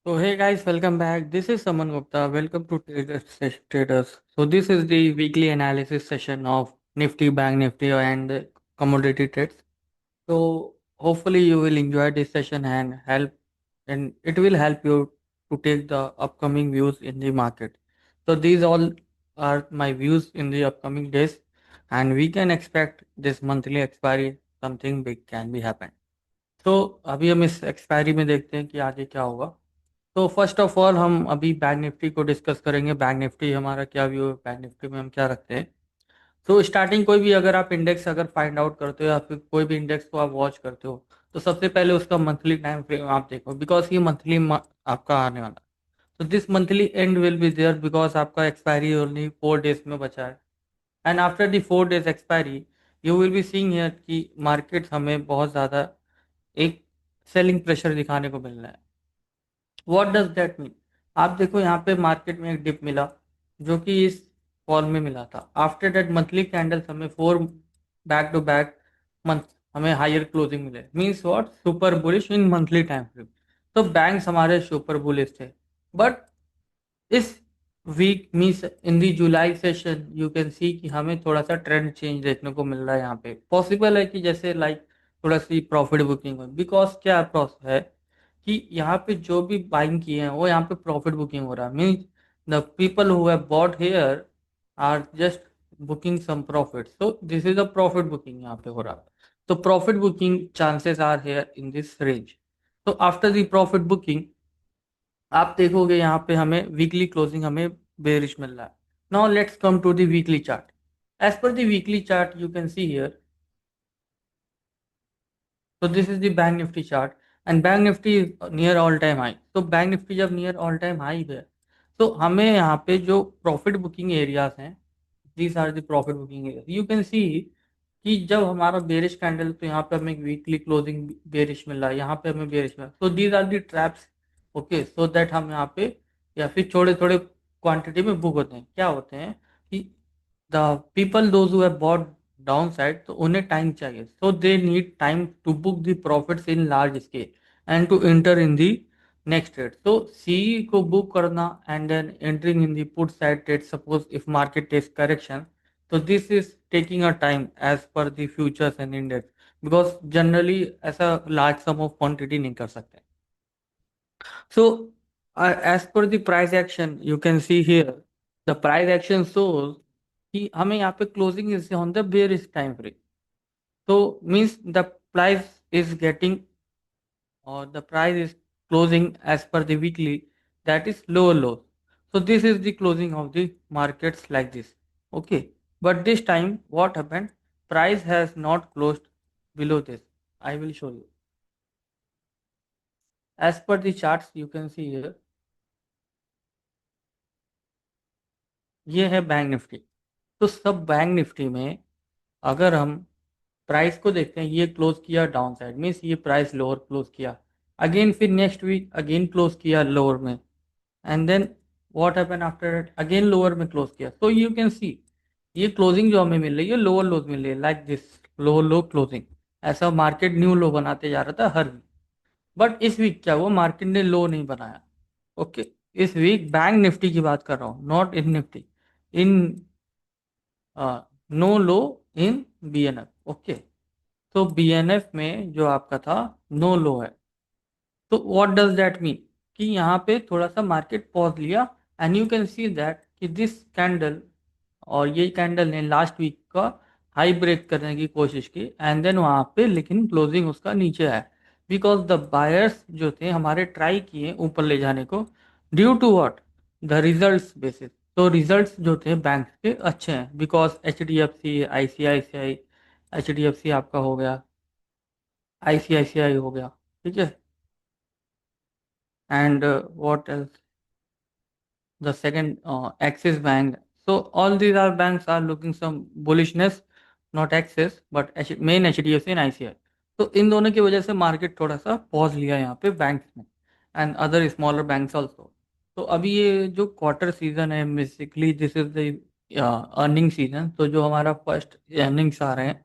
So hey guys, welcome back. This is Saman Gupta. Welcome to Traders. So this is the weekly analysis session of Nifty, Bank Nifty, and commodity trades. So hopefully you will enjoy this session and it will help you to take the upcoming views in the market. So these all are my views in the upcoming days, and we can expect this monthly expiry something big can be happen. तो अभी हम इस expiry में देखते हैं कि आगे क्या होगा। तो फर्स्ट ऑफ ऑल हम अभी बैंक निफ्टी को डिस्कस करेंगे। बैंक निफ्टी हमारा क्या व्यू है, बैंक निफ्टी में हम क्या रखते हैं। तो स्टार्टिंग कोई भी अगर आप इंडेक्स अगर फाइंड आउट करते हो या फिर कोई भी इंडेक्स को आप वॉच करते हो, तो सबसे पहले उसका मंथली टाइम फ्रेम आप देखो, बिकॉज ये मंथली आपका आने वाला है। तो this monthly end will be there because आपका एक्सपायरी ओनली 4 डेज में बचा है। And after the 4 days expiry you will be seeing here कि मार्केट हमें बहुत ज़्यादा एक सेलिंग प्रेशर दिखाने को मिल रहा है। What does that mean? आप देखो यहाँ पे मार्केट में एक डिप मिला जो कि इस फॉल में मिला था। आफ्टर दैट मंथली कैंडल्स हमें 4 बैक टू बैक मंथ हमें हायर क्लोजिंग मिले, means what, super bullish in monthly time frame. तो बैंक्स हमारे सुपर बुलिश थे। बट इस week means in the July session you can see कि हमें थोड़ा सा ट्रेंड चेंज देखने को मिल रहा है। यहाँ पे पॉसिबल है कि जैसे लाइक थोड़ा सी प्रॉफिट बुकिंग हो, बिकॉज क्या प्रोसेस है कि यहाँ पे जो भी बाइंग किए हैं वो यहाँ पे प्रॉफिट बुकिंग हो रहा है। Means the people who have bought here are just booking some profit, so this is a profit booking यहाँ पे हो रहा है। तो profit booking chances are here in this range. तो आफ्टर द प्रॉफिट बुकिंग आप देखोगे यहाँ पे हमें वीकली क्लोजिंग हमें बेरिश मिल रहा है। Now let's come to the weekly chart. As per the weekly chart you can see here, so this is the bank nifty chart and bank nifty is near all time high। तो bank Nifty जब near all time high है तो हमें यहाँ पे जो profit booking areas हैं, these are the profit booking areas. You can see कि जब हमारा बेरिश कैंडल, तो यहाँ पे हमें वीकली क्लोजिंग बेरिश मिल रहा है, यहाँ पे हमें बेरिश मिला, तो these are the traps. Okay, so that हम यहाँ पे या फिर थोड़े थोड़े क्वांटिटी में बुक होते हैं। क्या होते हैं कि the people those who have bought down side, तो उन्हें टाइम चाहिए, so they need time to book the profits in large scale and to enter in the next trade. तो सी को बुक करना and then entering in the put side trade, suppose if market takes correction, तो this is taking a time as per the futures and index, because generally ऐसा large sum of quantity नहीं कर सकते। So, as per the price action, you can see here the price action shows कि हमें यहाँ पे closing is on the bearish time frame. So means the price is getting, or the price is closing as per the weekly, that is lower low. So this is the closing of the markets like this. Okay, but this time what happened? Price has not closed below this. I will show you. As per the charts, you can see here. ये है bank Nifty. तो सब bank Nifty में अगर हम price को देखते हैं, ये क्लोज किया डाउन साइड, मीन्स ये प्राइस लोअर क्लोज किया। अगेन फिर नेक्स्ट वीक अगेन क्लोज किया लोअर में, and then what happen after that, again lower में क्लोज किया। सो यू कैन सी ये क्लोजिंग जो हमें मिल रही है लोअर लोज मिल रही है, like this lower low closing. ऐसा मार्केट न्यू लो बनाते जा रहा था हर वीक। बट इस वीक क्या हुआ, मार्केट ने लो नहीं बनाया। ओके, इस वीक बैंक निफ्टी की बात कर रहा हूँ, not in Nifty, in no low in BNF. Okay, तो बीएनएफ में जो आपका था नो लो है। तो व्हाट डज दैट मीन कि यहाँ पे थोड़ा सा मार्केट पॉज लिया, and you can see that कि दिस कैंडल और ये कैंडल ने लास्ट वीक का हाई ब्रेक करने की कोशिश की, एंड देन वहाँ पे लेकिन क्लोजिंग उसका नीचे है, बिकॉज द बायर्स जो थे हमारे ट्राई किए ऊपर ले जाने को, due to what, the results basis. तो रिजल्ट्स जो थे बैंक के अच्छे हैं, because H D F C, I C I C I, H D F C आपका हो गया, आई सी आई सी आई हो गया, ठीक है, and what else, the second Axis Bank. So all these are banks are looking some bullishness, not Axis but main HDFC and ICI। तो इन दोनों की वजह से मार्केट थोड़ा सा पॉज लिया यहाँ पे बैंक्स में, and other smaller banks also. तो अभी ये जो क्वार्टर सीजन है, basically this is the earning season. तो जो हमारा फर्स्ट अर्निंग्स आ रहे हैं,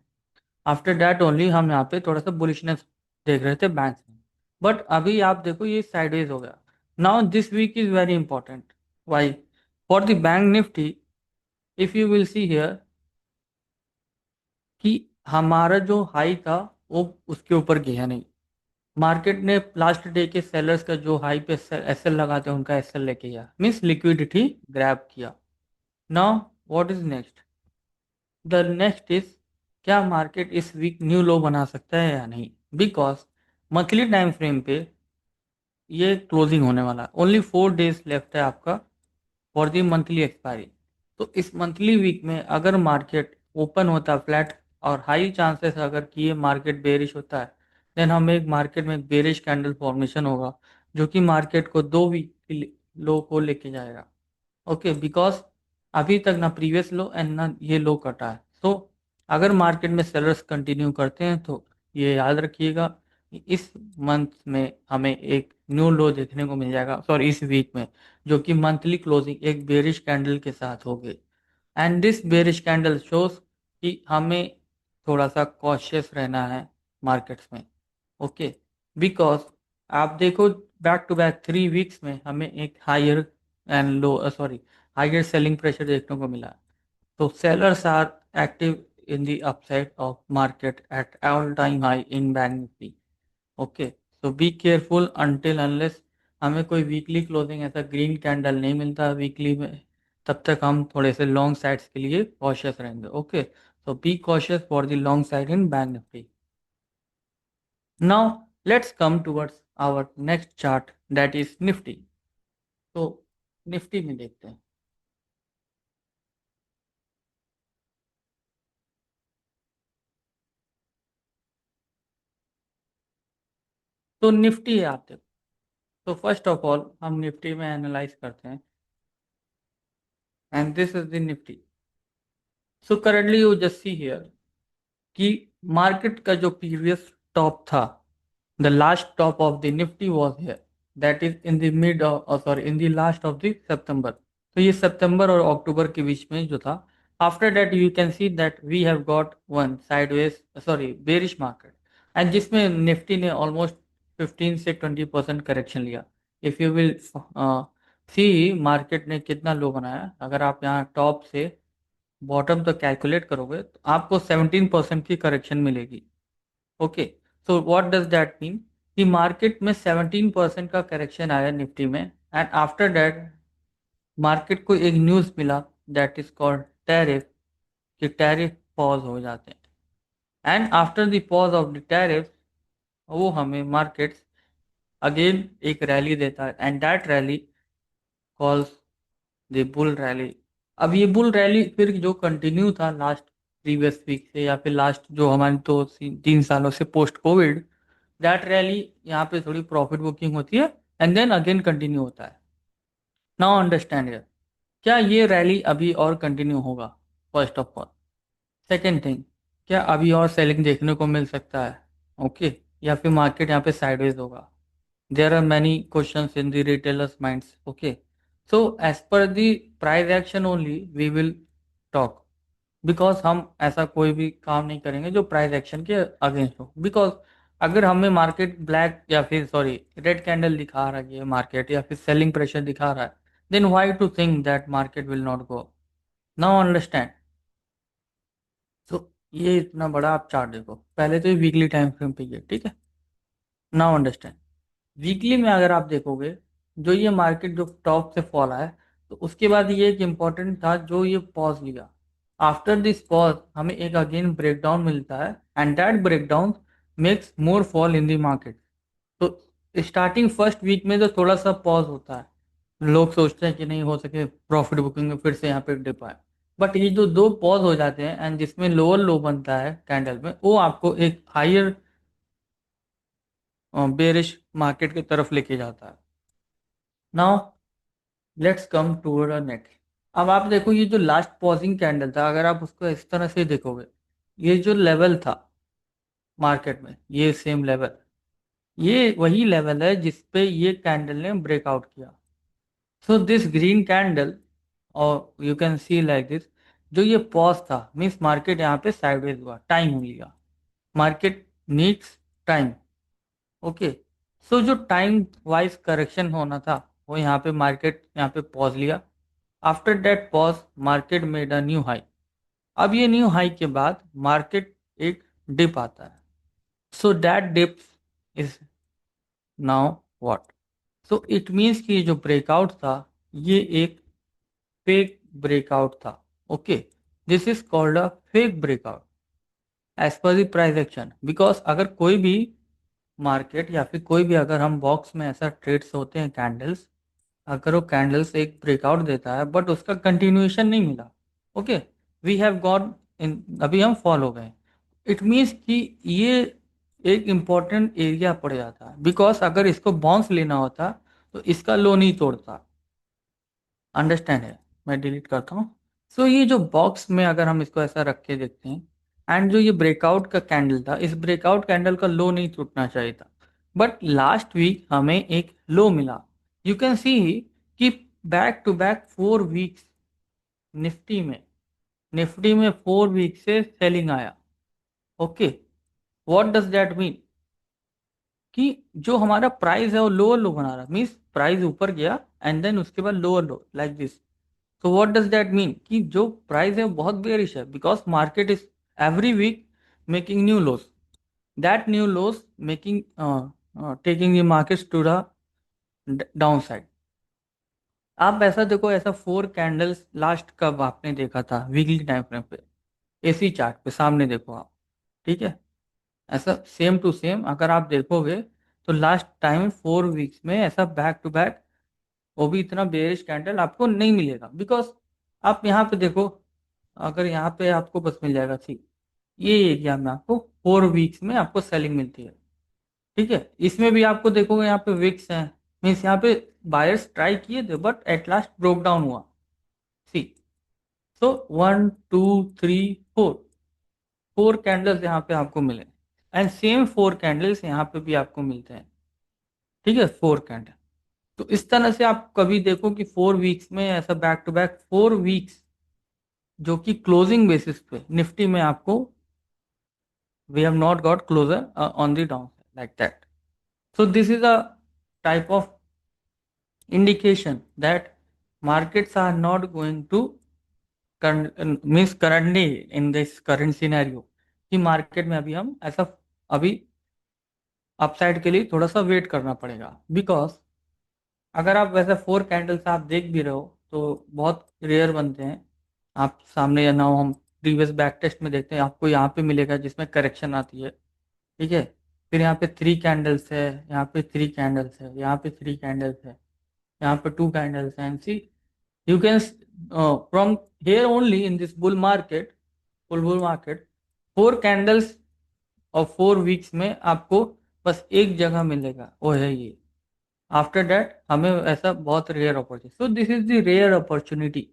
आफ्टर दैट ओनली हम यहाँ पे थोड़ा सा बुलिशनेस देख रहे थे बैंक्स में। बट अभी आप देखो ये साइडवेज हो गया। Now this week is very important. Why? For the bank nifty, if you will see here कि हमारा जो हाई था वो उसके ऊपर गया नहीं। मार्केट ने लास्ट डे के सेलर्स का जो हाई पे एसएल लगाते हैं उनका एसएल लेके गया, मीन्स लिक्विडिटी ग्रैब किया। Now what is next? The next is, क्या मार्केट इस वीक न्यू लो बना सकता है या नहीं? बिकॉज मंथली टाइम फ्रेम पे ये क्लोजिंग होने वाला है, ओनली 4 डेज लेफ्ट है आपका फॉर दी मंथली एक्सपायरी। तो इस मंथली वीक में अगर मार्केट ओपन होता है फ्लैट, और हाई चांसेस अगर कि ये मार्केट बेरिश होता है, देन हमें एक मार्केट में बेरिश कैंडल फॉर्मेशन होगा जो कि मार्केट को 2 वीक की लो को लेके जाएगा। ओके, बिकॉज अभी तक ना प्रीवियस लो एंड ना ये लो कटा है। सो अगर मार्केट में सेलर्स कंटिन्यू करते हैं तो ये याद रखिएगा कि इस मंथ में हमें एक न्यू लो देखने को मिल जाएगा, सॉरी इस वीक में, जो कि मंथली क्लोजिंग एक बेरिश कैंडल के साथ होगी। And this bearish candle shows कि हमें थोड़ा सा कॉशियस रहना है मार्केट्स में। ओके, बिकॉज आप देखो बैक टू बैक 3 वीक्स में हमें एक higher and low, sorry, higher selling pressure देखने को मिला। तो sellers are active in the upside of market at all time high in bank nifty. Okay, so be careful until unless हमें कोई weekly closing ऐसा ग्रीन कैंडल नहीं मिलता weekly में, तब तक हम थोड़े से लॉन्ग साइड्स के लिए कॉशियस रहेंगे। Okay, so be cautious for the long side in bank Nifty. Now let's come towards our next chart, that is Nifty. तो निफ्टी में देखते हैं। तो निफ्टी है आप देखो। तो फर्स्ट ऑफ ऑल हम निफ्टी में एनालाइज करते हैं, and this is the Nifty. So currently you just see here कि मार्केट का जो प्रीवियस टॉप था, the last top of the Nifty was here, that is in the mid of, sorry, in the last of the September. तो ये सितंबर और अक्टूबर के बीच में जो था, after that you can see that we have got one sideways, sorry, bearish market, and जिसमें Nifty ने almost 15 से 20% करेक्शन लिया। If you will see market ने कितना लो बनाया, अगर आप यहाँ टॉप से बॉटम तक कैलकुलेट करोगे तो आपको 17% की करेक्शन मिलेगी। Okay, so what does that mean कि मार्केट में 17% का करेक्शन आया निफ्टी में, एंड आफ्टर दैट मार्केट को एक न्यूज़ मिला, दैट इज कॉल्ड टैरिफ, कि टैरिफ पॉज हो जाते हैं। And after the pause of the tariff वो हमें मार्केट्स अगेन एक रैली देता है, and that rally calls the bull rally. अब ये बुल रैली फिर जो कंटिन्यू था लास्ट प्रीवियस वीक से, या फिर लास्ट जो हमारे 2 3 सालों से पोस्ट कोविड, दैट रैली यहाँ पे थोड़ी प्रॉफिट बुकिंग होती है एंड देन अगेन कंटिन्यू होता है। नाउ अंडरस्टैंड हियर, क्या ये रैली अभी और कंटिन्यू होगा? First of all, second thing, क्या अभी और सेलिंग देखने को मिल सकता है? ओके, या फिर मार्केट यहाँ पे साइडवेज होगा? there are many questions in the retailers minds. Okay, so as per the price action only we will talk, because हम ऐसा कोई भी काम नहीं करेंगे जो प्राइस एक्शन के अगेंस्ट हो। बिकॉज अगर हमें मार्केट ब्लैक या फिर सॉरी रेड कैंडल दिखा रहा है मार्केट, या फिर सेलिंग प्रेशर दिखा रहा है, then why to think that market will not go? Now understand. तो ये इतना बड़ा आप चार्ट देखो, पहले तो ये वीकली टाइम फ्रेम पे ये ठीक है। नाउ अंडरस्टैंड, वीकली में अगर आप देखोगे, जो ये मार्केट जो टॉप से फॉल आया, तो उसके बाद ये एक इम्पॉर्टेंट था जो ये पॉज लिया। आफ्टर दिस पॉज हमें एक अगेन ब्रेकडाउन मिलता है, and that breakdown makes more fall in the market. तो स्टार्टिंग फर्स्ट वीक में तो थोड़ा सा पॉज होता है, लोग सोचते हैं कि नहीं हो सके प्रॉफिट बुकिंग में फिर से यहाँ पे डिप आए। बट ये जो दो पॉज हो जाते हैं एंड जिसमें लोअर लो बनता है कैंडल में, वो आपको एक हायर बेरिश मार्केट की तरफ लेके जाता है। Now let's come toward a next. अब आप देखो ये जो लास्ट पॉजिंग कैंडल था, अगर आप उसको इस तरह से देखोगे, ये जो लेवल था मार्केट में, ये सेम लेवल, ये वही लेवल है जिस पे ये कैंडल ने ब्रेकआउट किया। सो दिस ग्रीन कैंडल, और you can C like this, जो ये पॉज था मीन्स मार्केट यहाँ पे साइडवेज हुआ, टाइम लिया। Market needs time. ओके, सो जो टाइम वाइज करेक्शन होना था वो यहाँ पे मार्केट यहाँ पे पॉज लिया। After that pause market made a new high. अब ये न्यू हाई के बाद मार्केट एक डिप आता है। So that dip is now what? So it means कि ये जो ब्रेकआउट था ये एक फेक ब्रेकआउट था। Okay, this is called a fake breakout as per the price action. Because अगर कोई भी मार्केट या फिर कोई भी अगर हम बॉक्स में ऐसा ट्रेड्स होते हैं कैंडल्स, अगर वो कैंडल्स एक ब्रेकआउट देता है बट उसका कंटिन्यूएशन नहीं मिला, okay, we have got in, अभी हम फॉल हो गए, इट मीन्स कि ये एक इम्पॉर्टेंट एरिया पड़ जाता है। बिकॉज अगर इसको बाउंस लेना होता तो इसका लो नहीं तोड़ता। अंडरस्टैंड है? मैं डिलीट करता हूँ। सो ये जो बॉक्स में अगर हम इसको ऐसा रख के देखते हैं, एंड जो ये ब्रेकआउट का कैंडल था, इस ब्रेकआउट कैंडल का लो नहीं टूटना चाहिए था, बट लास्ट वीक हमें एक लो मिला। यू कैन सी कि back to back 4 weeks Nifty में, निफ्टी में 4 वीक से सेलिंग आया। Okay, what does that mean? कि जो हमारा प्राइस है वो लोअर लो बना रहा, मीन्स प्राइस ऊपर गया एंड देन उसके बाद लोअर लो लाइक दिस। तो व्हाट डज दैट मीन? कि जो प्राइस है वो बहुत बेरिश है, because market is every week making new lows, that new lows making taking the markets to the down side. आप ऐसा देखो, ऐसा 4 कैंडल्स लास्ट कब आपने देखा था वीकली टाइम फ्रेम पे? एसी चार्ट पे सामने देखो आप, ठीक है? ऐसा सेम टू सेम अगर आप देखोगे तो लास्ट टाइम 4 वीक्स में ऐसा बैक टू बैक वो भी इतना बेरिश कैंडल आपको नहीं मिलेगा। बिकॉज आप यहाँ पे देखो, अगर यहाँ पे आपको बस मिल जाएगा, ठीक, ये एरिया में आपको 4 वीक्स में आपको सेलिंग मिलती है। ठीक है, इसमें भी आपको देखोगे यहाँ पे विक्स हैं, मीन्स यहाँ पे बायर्स ट्राई किए थे but at last broke down हुआ। सी, सो 1 2 3 4, 4 कैंडल्स यहाँ पे आपको मिले, एंड सेम 4 कैंडल्स यहाँ पे भी आपको मिलते हैं। ठीक है, 4 कैंडल। तो इस तरह से आप कभी देखो कि 4 वीक्स में ऐसा बैक टू बैक 4 वीक्स जो कि क्लोजिंग बेसिस पे निफ्टी में आपको we have not got closer on the downside like that. So this is a type of indication that markets are not going to means currently in this current scenario कि market में अभी हम ऐसा अभी upside के लिए थोड़ा सा वेट करना पड़ेगा। बिकॉज अगर आप वैसे 4 कैंडल्स आप देख भी रहे हो तो बहुत रेयर बनते हैं। आप सामने या ना हो, हम प्रीवियस बैक टेस्ट में देखते हैं आपको यहाँ पे मिलेगा जिसमें करेक्शन आती है। ठीक है, फिर यहाँ पे 3 कैंडल्स है, यहाँ पे 3 कैंडल्स है, यहाँ पे 3 कैंडल्स है, यहाँ पे 2 कैंडल्स है, and see you can from here only in this bull market, full bull market, 4 candles और 4 वीक्स में आपको बस एक जगह मिलेगा, वो है ये। आफ्टर दैट हमें ऐसा बहुत rare opportunity, so this is the rare opportunity.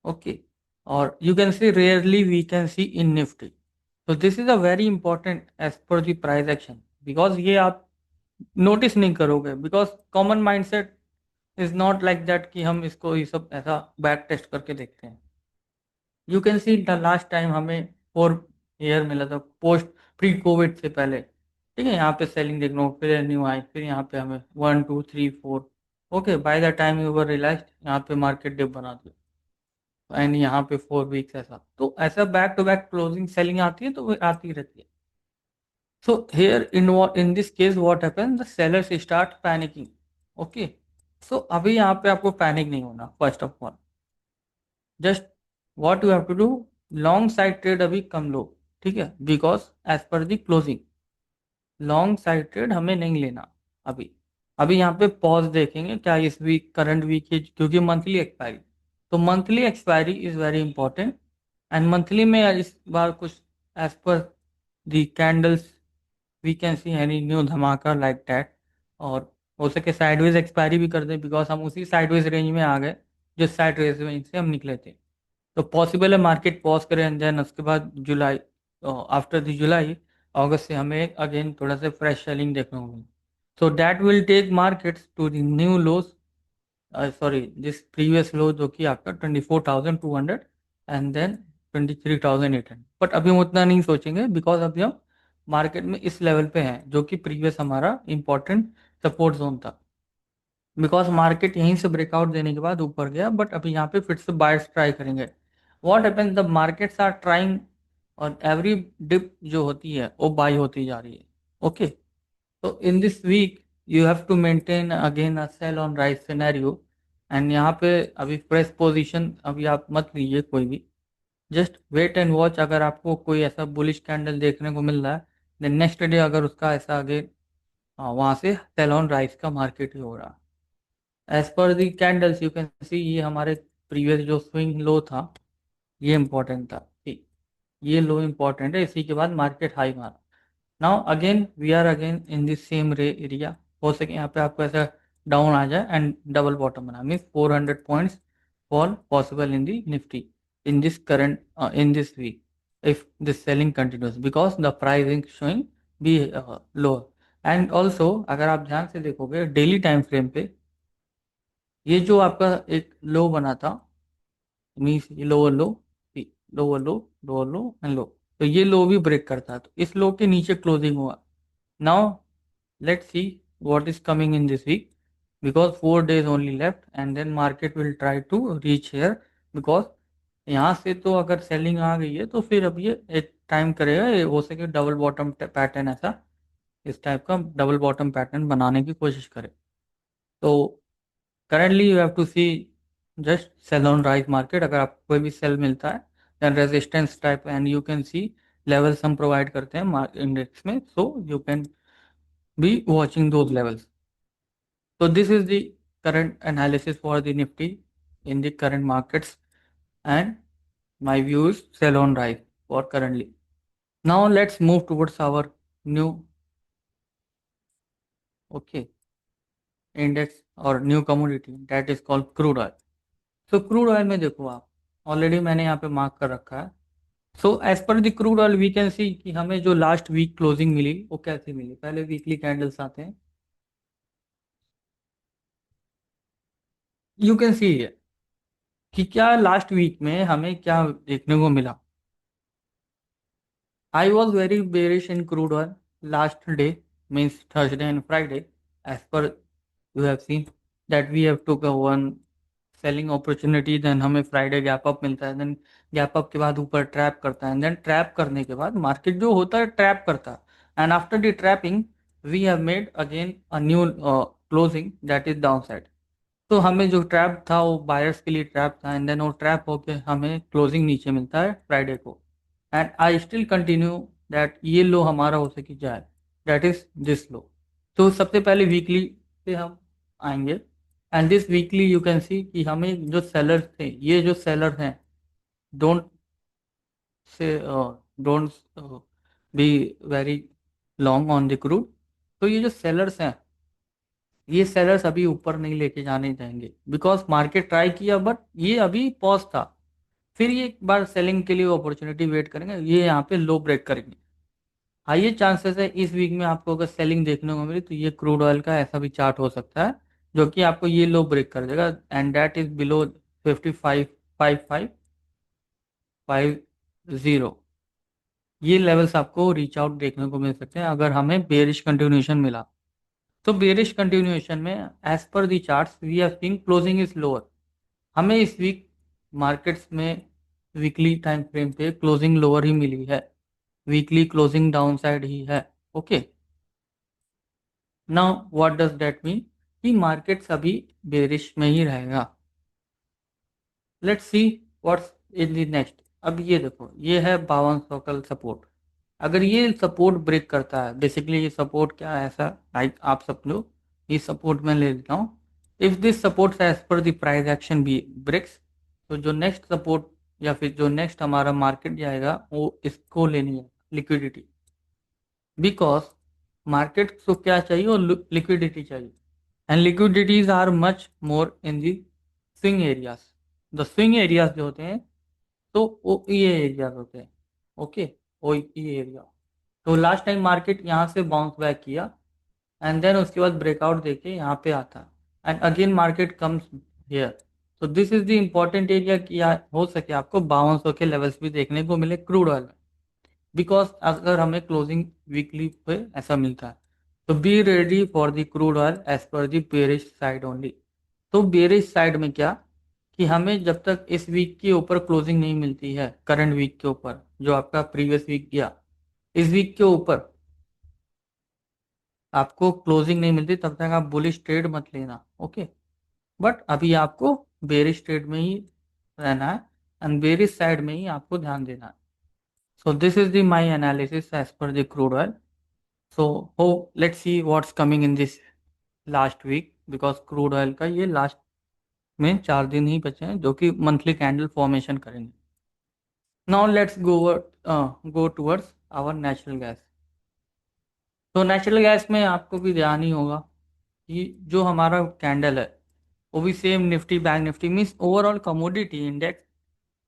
Okay, और you can see rarely we can see in Nifty. तो this is a very important as per the price action. Because ये आप notice नहीं करोगे, because common mindset is not like that कि हम इसको ये सब ऐसा बैक टेस्ट करके देखते हैं। You can see the last time हमें 4 ईयर मिला था पोस्ट प्री कोविड से पहले। ठीक है, यहाँ पे सेलिंग देख लो, फिर न्यू आई, फिर यहाँ पे हमें 1 2 3 4। Okay, by the time you were realise यहाँ पे मार्केट डिप बना दिया, एंड यहाँ पे 4 वीक्स ऐसा, तो ऐसा back to back closing selling आती है तो वो आती रहती है। So here in this case what happens, the sellers start panicking. Okay, so अभी यहाँ पे आपको पैनिक नहीं होना। First of all just what you have to do, long side trade अभी कम लो। ठीक है, because as per the closing long side trade हमें नहीं लेना अभी। अभी यहाँ पे पॉज देखेंगे क्या इस वीक, करंट वीक की, क्योंकि मंथली एक्सपायरी, तो monthly expiry is very important. And monthly में इस बार कुछ as per the candles we can see any new धमाका लाइक दैट। और हो सके साइडवेज एक्सपायरी भी कर दें, बिकॉज हम उसी साइडवेज रेंज में आ गए जिस साइडवेज रेंज से हम निकले थे। तो पॉसिबल है मार्केट पॉज करे एंड देन उसके बाद जुलाई, आफ्टर द जुलाई अगस्त से हमें अगेन थोड़ा सा फ्रेश सेलिंग देखने को मिली। So that will take markets to the new lows, sorry this previous low जो कि आपका 24,200 एंड देन 23,800। बट अभी हम उतना नहीं सोचेंगे, बिकॉज अभी हम मार्केट में इस लेवल पे हैं जो कि प्रीवियस हमारा इंपॉर्टेंट सपोर्ट जोन था। बिकॉज मार्केट यहीं से ब्रेकआउट देने के बाद ऊपर गया, बट अभी यहाँ पे फिर से बायर्स ट्राई करेंगे। What happens, the markets are trying, और एवरी डिप जो होती है वो बाई होती जा रही है। ओके, तो in this week you have to maintain again a sell on rise scenario. And यहाँ पे अभी फ्रेश पोजीशन अभी आप मत लीजिए कोई भी, जस्ट वेट एंड वॉच। अगर आपको कोई ऐसा बुलिश कैंडल देखने को मिल रहा है, देन नेक्स्ट डे अगर उसका ऐसा आगे, वहां से सेल ऑन राइज का मार्केट ही हो रहा। As per the candles you can see, ये हमारे प्रीवियस जो स्विंग लो था, ये इंपॉर्टेंट था, ठीक, ये लो इंपॉर्टेंट है, इसी के बाद मार्केट हाई मारा। Now again we are again in this same ray area. हो सके यहाँ पे आपको ऐसा डाउन आ जाए एंड डबल बॉटम बना, means 400 points fall possible in the Nifty in this current, in this week, if this selling continues because the pricing showing be lower। And also अगर आप ध्यान से देखोगे डेली टाइम फ्रेम पे, ये जो आपका एक लो बना था, means lower low, lower low, lower low and low, तो ये लो भी ब्रेक करता है, तो इस लो के नीचे क्लोजिंग हुआ। Now let's see what is coming in this week, because 4 days only left and then market will try to reach here, because यहाँ से तो अगर सेलिंग आ गई है तो फिर अब ये एक टाइम करेगा, ये हो सके डबल बॉटम पैटर्न, ऐसा इस टाइप का डबल बॉटम पैटर्न बनाने की कोशिश करे। तो currently you have to see just sell on rise market, अगर आपको कोई भी सेल मिलता है then resistance type, and you can see levels हम प्रोवाइड करते हैं इंडेक्स में, so you can be watching those levels. So this is the current analysis for the Nifty in the current markets, and my view is sell on rise for currently. Now let's move towards our new, okay, index or new commodity that is called crude oil. So crude oil में देखो आप, already मैंने यहाँ पे mark कर रखा है। So as per the crude oil we can see कि हमें जो लास्ट वीक क्लोजिंग मिली वो कैसी मिली। पहले वीकली कैंडल्स आते हैं, यू कैन सी कि क्या लास्ट वीक में हमें क्या देखने को मिला। I was very bearish in crude oil last day, means Thursday and Friday. As per you have seen that we have took a one selling opportunity, then हमें Friday gap up मिलता है, then gap up के बाद ऊपर trap करता है, then trap करने के बाद मार्केट जो होता है ट्रैप करता है, and after the trapping we have made again a new closing that is downside। तो हमें जो ट्रैप था वो बायर्स के लिए ट्रैप था, एंड देन वो ट्रैप होके हमें क्लोजिंग नीचे मिलता है फ्राइडे को। And I still continue that ये लो हमारा हो सके जाए, दैट इज दिस लो। तो सबसे पहले वीकली पे हम आएंगे, and this weekly you can see कि हमें जो सेलर थे, ये जो सेलर हैं, don't say don't be very long on the crude. तो ये जो सेलर्स हैं, ये सेलर्स अभी ऊपर नहीं लेके जाने जाएंगे, बिकॉज मार्केट ट्राई किया बट ये अभी पॉज था। फिर ये एक बार सेलिंग के लिए अपॉर्चुनिटी वेट करेंगे, ये यहाँ पे लो ब्रेक करेंगे। हाई चांसेस है इस वीक में आपको अगर सेलिंग देखने को मिली तो ये क्रूड ऑयल का ऐसा भी चार्ट हो सकता है जो कि आपको ये लो ब्रेक कर देगा, एंड दैट इज बिलो 55,550। ये लेवल्स आपको रीच आउट देखने को मिल सकते हैं अगर हमें बेरिश कंटिन्यूएशन मिला। तो बेरिश कंटिन्यूएशन में as per the charts we have seen closing is lower. हमें इस वीक मार्केट्स में वीकली टाइम फ्रेम पे क्लोजिंग लोअर ही मिली है, वीकली क्लोजिंग डाउन साइड ही है। Okay, now what does that mean कि मार्केट्स अभी बेरिश में ही रहेगा। Let's see what's in the next. अब ये देखो, ये है 5200 का सपोर्ट। अगर ये सपोर्ट ब्रेक करता है, बेसिकली ये सपोर्ट क्या है, ऐसा लाइक आप समझो, ये सपोर्ट मैं ले लेता हूँ। If this support as per the price action be breaks, तो जो नेक्स्ट सपोर्ट या फिर जो नेक्स्ट हमारा मार्केट जाएगा वो इसको लेनी है, लिक्विडिटी। बिकॉज मार्केट को क्या चाहिए, वो लिक्विडिटी चाहिए, and liquidities are much more in the swing areas. The swing areas जो होते हैं, तो वो ये एरियाज होते हैं। ओके, वो ये एरिया। तो लास्ट टाइम मार्केट यहाँ से बाउंस बैक किया, एंड देन उसके बाद ब्रेकआउट देके यहाँ पे आता, and again market comes here. तो this is the important area कि हो सके आपको 5200 के लेवल्स भी देखने को मिले क्रूड ऑयल में, बिकॉज अगर हमें क्लोजिंग वीकली पे ऐसा मिलता है। तो be ready for the crude oil as per the bearish side only. तो बेरिश साइड में क्या, कि हमें जब तक इस वीक के ऊपर क्लोजिंग नहीं मिलती है, करंट वीक के ऊपर जो आपका प्रीवियस वीक गया, इस वीक के ऊपर आपको क्लोजिंग नहीं मिलती, तब तक आप बुलिश ट्रेड मत लेना। ओके, बट अभी आपको बेरिश ट्रेड में ही रहना है, एंड बेरिश साइड में ही आपको ध्यान देना है। So this is the my analysis as per the crude oil. So हो, let's see what's coming in this last week, because crude oil का ये लास्ट में 4 दिन ही बचे हैं जो कि मंथली कैंडल फॉर्मेशन करेंगे। Now let's go towards our natural gas. तो नेचुरल गैस में आपको भी ध्यान ही होगा कि जो हमारा कैंडल है वो भी same Nifty bank Nifty means overall commodity index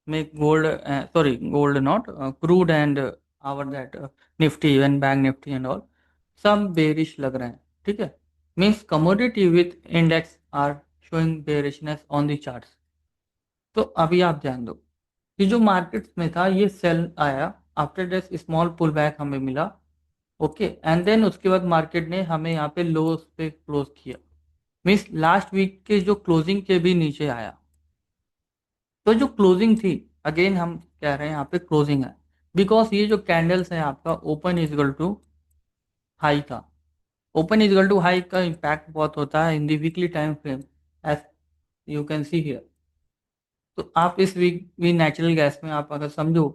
में gold, sorry gold not, crude and our that Nifty and bank Nifty and all सब बेरिश लग रहे हैं। ठीक है, means commodity with index are showing bearishness on the charts. तो अभी आप ध्यान दो कि जो मार्केट में था ये सेल आया, after this small pull back हमें मिला। ओके, एंड देन उसके बाद मार्केट ने हमें यहाँ पे लोस पे क्लोज किया, मीन्स लास्ट वीक के जो क्लोजिंग के भी नीचे आया। तो जो क्लोजिंग थी, अगेन हम कह रहे हैं यहाँ पे क्लोजिंग है, बिकॉज ये जो कैंडल्स है आपका ओपन इजगल टू हाई था। ओपन इजगल टू हाई का इम्पैक्ट बहुत होता है in the weekly time frame, as you can see here. तो आप इस वीक भी नेचुरल गैस में आप अगर समझो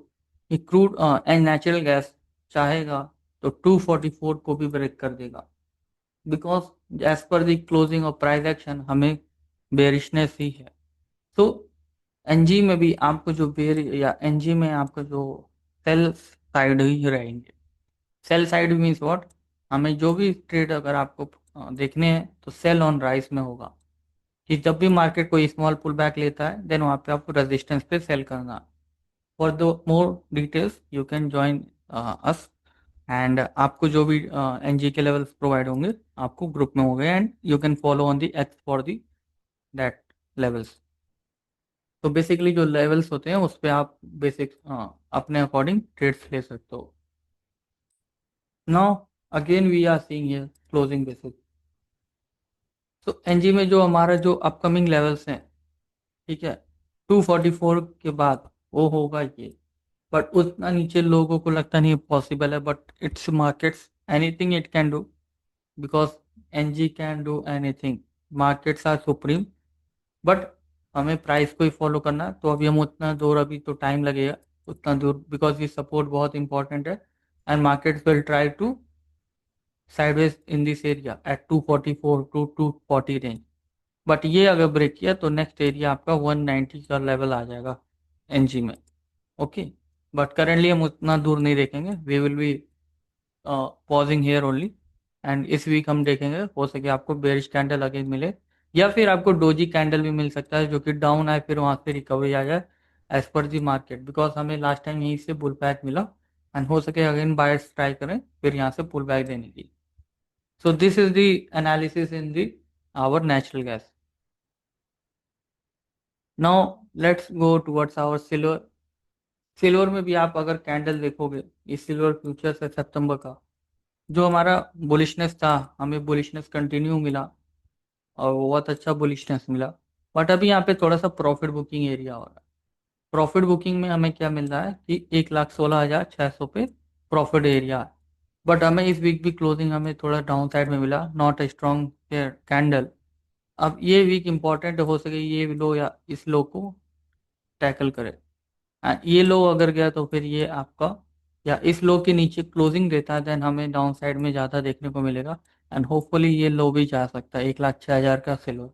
कि क्रूड एंड नेचुरल गैस चाहेगा तो 244 को भी ब्रेक कर देगा, because as per the closing of price action हमें बेरिशनेस ही है। तो एनजी में भी आपको जो बेर या एनजी में आपका जो सेल साइड ही रहेंगे। सेल साइड मीन्स व्हाट, हमें जो भी ट्रेड अगर आपको देखने हैं तो सेल ऑन राइस में होगा, कि जब भी मार्केट कोई स्मॉल पुल बैक लेता है देन वहाँ पे आपको रेजिस्टेंस पे सेल करना। For the more details you can join us, and आपको जो भी एनजी के लेवल्स प्रोवाइड होंगे आपको ग्रुप में होंगे, and you can follow on the x for the that levels. तो बेसिकली जो लेवल्स होते हैं उस पे आप बेसिक अपने अकॉर्डिंग ट्रेड्स ले सकते हो। Now again we are seeing here closing basis. तो एनजी में जो हमारा जो अपकमिंग लेवल्स हैं, ठीक है, 244 के बाद वो होगा ये, बट उतना नीचे लोगों को लगता नहीं पॉसिबल है, but it's markets, anything it can do, because NG can do anything, markets are supreme. But हमें प्राइस को ही फॉलो करना है, तो अभी हम उतना दूर, अभी तो टाइम लगेगा उतना दूर, बिकॉज ये सपोर्ट बहुत इंपॉर्टेंट है, and markets will try to sideways in this area at 244 to 240 range. But ये अगर ब्रेक किया तो नेक्स्ट एरिया आपका 190 का लेवल आ जाएगा एनजी में। ओके, बट करेंटली हम उतना दूर नहीं देखेंगे, we will be pausing here only. And इस वीक हम देखेंगे, हो सके आपको बेरिश कैंडल अगेन मिले, या फिर आपको डोजी कैंडल भी मिल सकता है जो कि डाउन आए फिर वहां से रिकवरी आ जाए as per the market, because हमें लास्ट टाइम यहीं से पुल बैक मिला, एंड हो सके अगेन बायर्स ट्राई करें फिर यहाँ से पुल बैक देने की। So this is the analysis in the our natural gas. Now let's go towards our silver. Silver में भी आप अगर कैंडल देखोगे, ये सिल्वर फ्यूचर्स है सितंबर का, जो हमारा बुलिशनेस था, हमें बुलिशनेस कंटिन्यू मिला और बहुत अच्छा बुलिशनेस मिला। बट अभी यहाँ पे थोड़ा सा प्रॉफिट बुकिंग एरिया हो रहा है। प्रॉफिट बुकिंग में हमें क्या मिल रहा है कि 1,16,600 पे प्रॉफिट एरिया है। बट हमें इस वीक भी क्लोजिंग हमें थोड़ा डाउन साइड में मिला, नॉट ए स्ट्रॉन्ग कैंडल। अब ये वीक इंपॉर्टेंट हो सके ये लो या इस लो को टैकल करे, ये लो अगर गया तो फिर ये आपका, या इस लो के नीचे क्लोजिंग देता है देन हमें डाउन साइड में ज़्यादा देखने को मिलेगा, एंड होपफुली ये लो भी जा सकता है 1,06,000 का सिल्वर।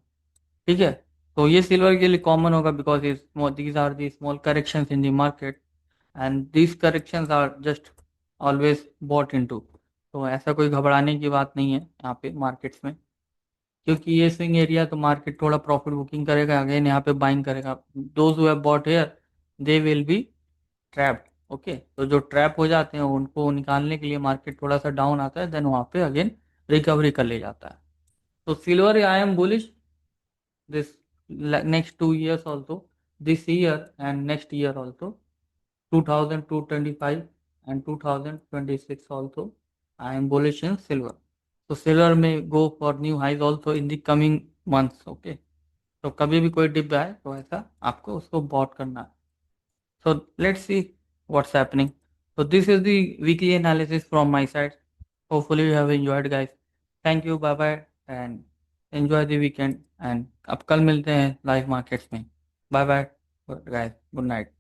ठीक है, तो ये सिल्वर के लिए कॉमन होगा, because these are the small corrections in the market, and these corrections are just always bought into. तो ऐसा कोई घबराने की बात नहीं है यहाँ पे मार्केट्स में, क्योंकि ये स्विंग एरिया तो मार्केट थोड़ा प्रॉफिट बुकिंग करेगा, अगेन यहाँ पे बाइंग करेगा। Those who have bot here they will be trapped. Okay, तो जो ट्रैप हो जाते हैं उनको निकालने के लिए मार्केट थोड़ा सा डाउन आता है, देन वहाँ पे अगेन रिकवरी कर ले जाता है। तो silver I am bullish this next 2 years also, this year and next year also, 2025 and 2026 also, I am bullish in silver. तो silver may go for new highs also in the coming months. Okay, तो कभी भी कोई dip आए तो ऐसा आपको उसको बॉट करना है। So let's see what's happening. So this is the weekly analysis from my side. Hopefully you have enjoyed, guys. Thank you. Bye bye and enjoy the weekend. And अब कल मिलते हैं लाइव मार्केट्स में। Bye bye guys. Good night.